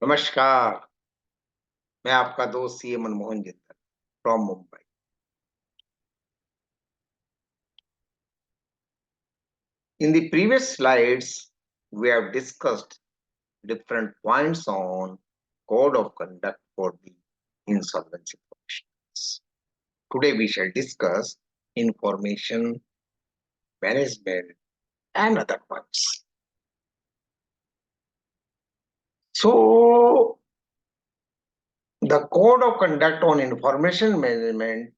नमस्कार, मैं आपका दोस्त CA Manmohan Jindal from Mumbai. In the previous slides, we have discussed different points on code of conduct for the insolvency professionals. Today we shall discuss information management and other points. So, the code of conduct on information management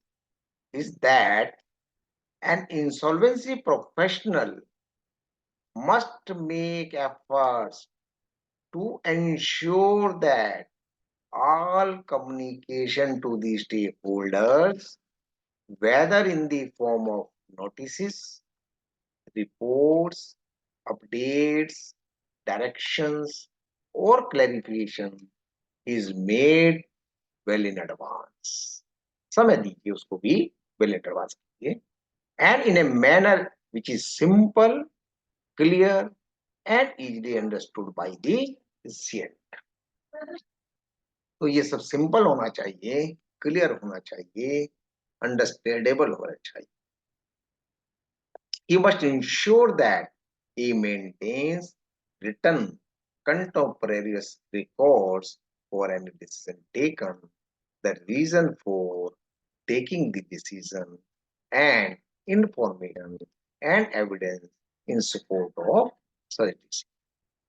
is that an insolvency professional must make efforts to ensure that all communication to the stakeholders, whether in the form of notices, reports, updates, directions, or clarification, is made well in advance. समय दीजिए उसको भी well in advance कीजिए, and in a manner which is simple, clear, and easily understood by the recipient. तो ये सब simple होना चाहिए, क्लियर होना चाहिए, अंडरस्टैंडेबल होना चाहिए. He must ensure that he maintains written contemporaneous records for any decision taken, the reason for taking the decision, and information and evidence in support of such decision.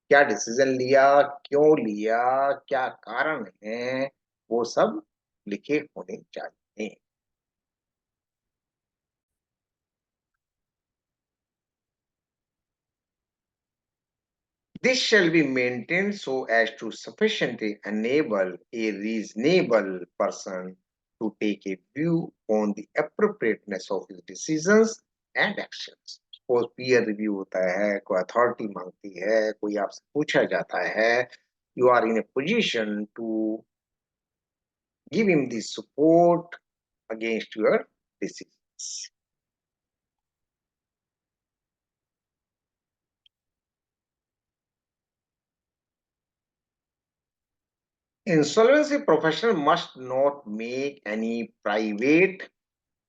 क्या decision लिया, क्यों लिया, क्या कारण है, वो सब लिखे होने चाहिए. This shall be maintained so as to sufficiently enable a reasonable person to take a view on the appropriateness of his decisions and actions. Suppose peer review होता है, कोई अथॉरिटी मांगती है, कोई आपसे पूछा जाता है, you are in a position to give him the support against your decisions. Insolvency professional must not make any private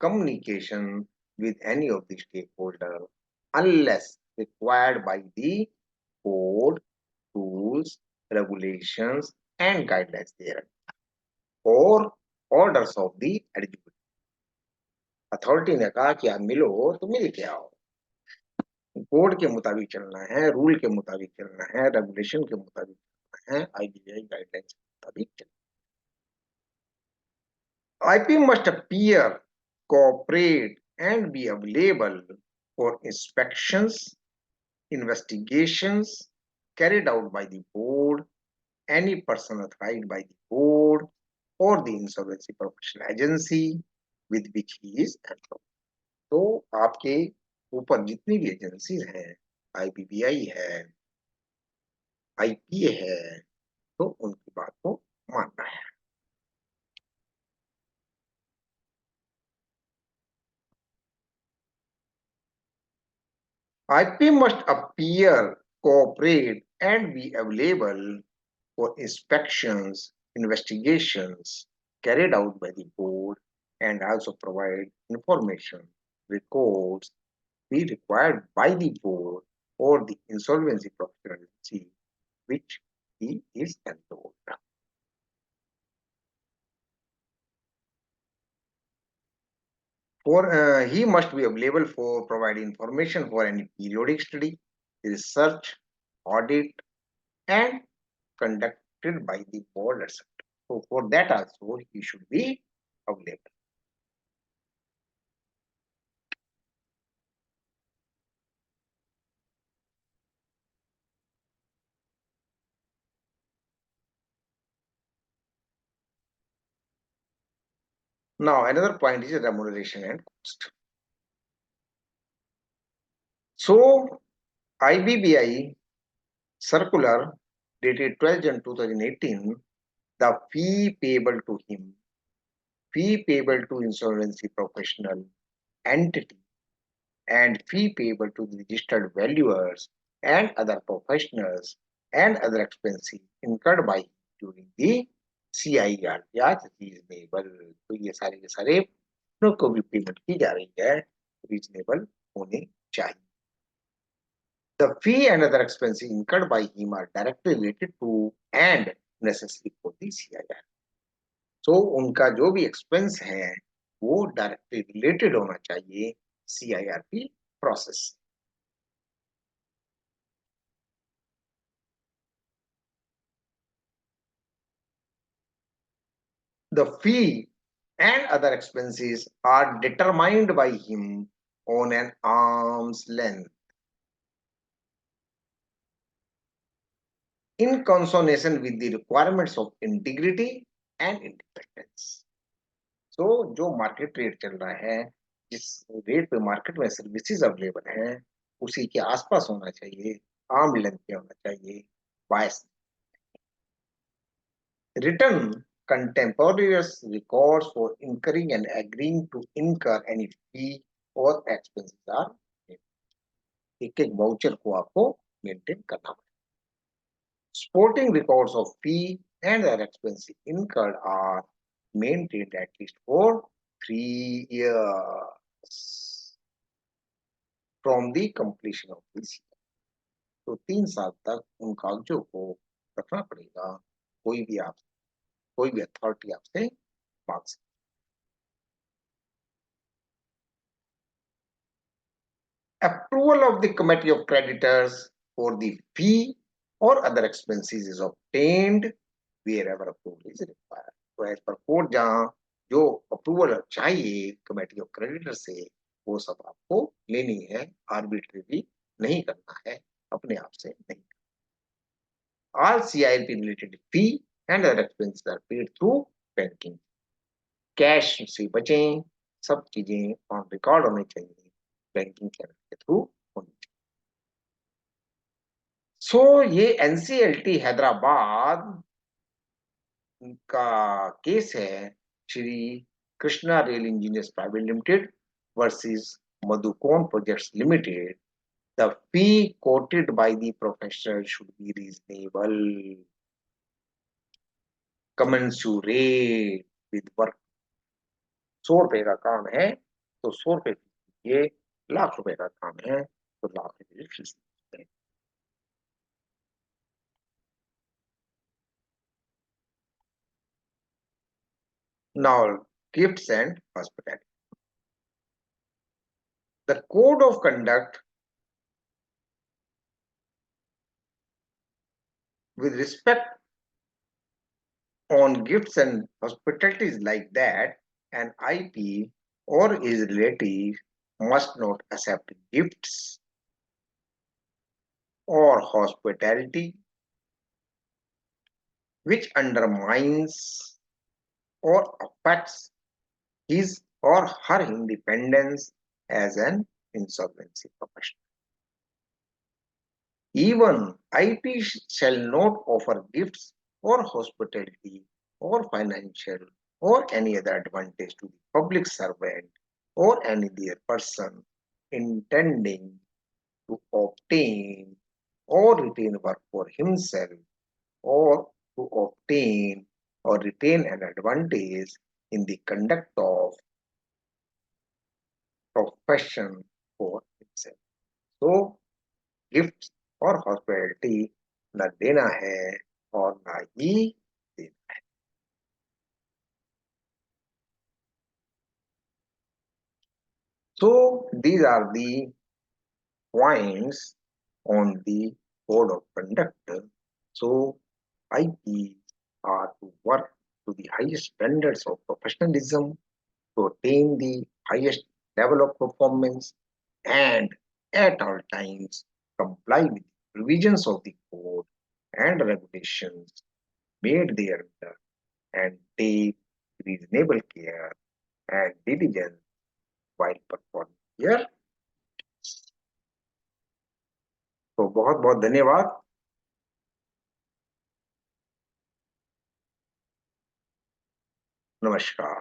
communication with any of the stakeholders unless required by the code, rules, regulations, and guidelines there, or orders of the eligibility. Authority ने कहा कि आप मिलो तो मिल के आओ, code के मुताबिक चलना है, रूल के मुताबिक चलना है, रेगुलेशन के मुताबिक चलना है, आईबीआई गाइडलाइंस के मुताबिक चलना है. IP must appear, cooperate, and be available for inspections, investigations carried out by the board, any person authorized by the board, or the insolvency professional agency with which he is employed. तो आपके ऊपर जितनी भी agencies हैं, IPPI है, IPA है, तो उनकी बात को मानना है. IP must appear, cooperate, and be available for inspections, investigations carried out by the board, and also provide information, records be required by the board or the insolvency professional agency which he is enrolled. He must be available for provide information for any periodic study, research, audit, and conducted by the board, etc. So for that also he should be available. Now another point is remuneration and cost. So IBBI circular dated 12 Jan 2018, the fee payable to him, fee payable to insolvency professional entity, and fee payable to the registered valuers and other professionals and other expenses incurred by during the CIR या reasonable. तो ये सारे के सारे को भी payment की जा रही है रीजनेबल होने चाहिए। The fee and other expenses incurred by him are directly related to and necessary for the CIR. So उनका जो भी एक्सपेंस है वो डायरेक्टली रिलेटेड होना चाहिए CIR की process. The fee and other expenses are determined by him on an arm's length in consonance with the requirements of integrity and independence. तो जो मार्केट रेट चल रहा है, जिस रेट पे मार्केट में सर्विसेज अवेलेबल हैं, उसी के आसपास होना चाहिए, आर्म लेंथ पे होना चाहिए, बायस। Written contemporaneous records for incurring and agreeing to incur any fee or expenses are एक एक वाउचर को आपको मेंटेन करना पड़ेगा। Sporting records of fee and their expenses incurred are maintained at least for 3 years from the completion of this year. तो 3 साल तक उन कागजों को रखना पड़ेगा। कोई भी अथॉरिटी आपसे मांग सकती। Approval of the committee of creditors for the fee or other expenses is obtained wherever approval is required. तो एज पर कोर्ट जहां जो अप्रूवल चाहिए कमेटी ऑफ क्रेडिटर से वो सब आपको लेनी है, आर्बिट्रेरी नहीं करना है, अपने आप से नहीं। All CIP related fee and other expenses are paid through banking. Cash से बचें, सब चीजें ऑन रिकॉर्ड होनी चाहिए, बैंकिंग चैनल के थ्रू होनी चाहिए। सो ये एनसीएलटी हैदराबाद का केस है, Shri Krishna rail engineers private limited versus Madhucon projects limited. The fee quoted by the professional should be reasonable, commensurate with work। 100 रुपए का काम है तो 100 रुपए ये, लाख रुपए का काम है तो लाख रुपए fees. Now, gifts and hospitality. The code of conduct with respect on gifts and hospitality is like that an IP or his relative must not accept gifts or hospitality which undermines or affects his or her independence as an insolvency professional. Even IP shall not offer gifts or hospitality or financial or any other advantage to the public servant or any other person intending to obtain or retain work for himself or to obtain or retain an advantage in the conduct of profession for himself. So, gifts और hospitality न देना है और ना ही देना है। So these are the points on the code of conduct. So IP are to work to the highest standards of professionalism to attain the highest level of performance and at all times comply with the provisions of the code and regulations made thereunder and take reasonable care and diligence while performing their। तो बहुत बहुत धन्यवाद। नमस्कार।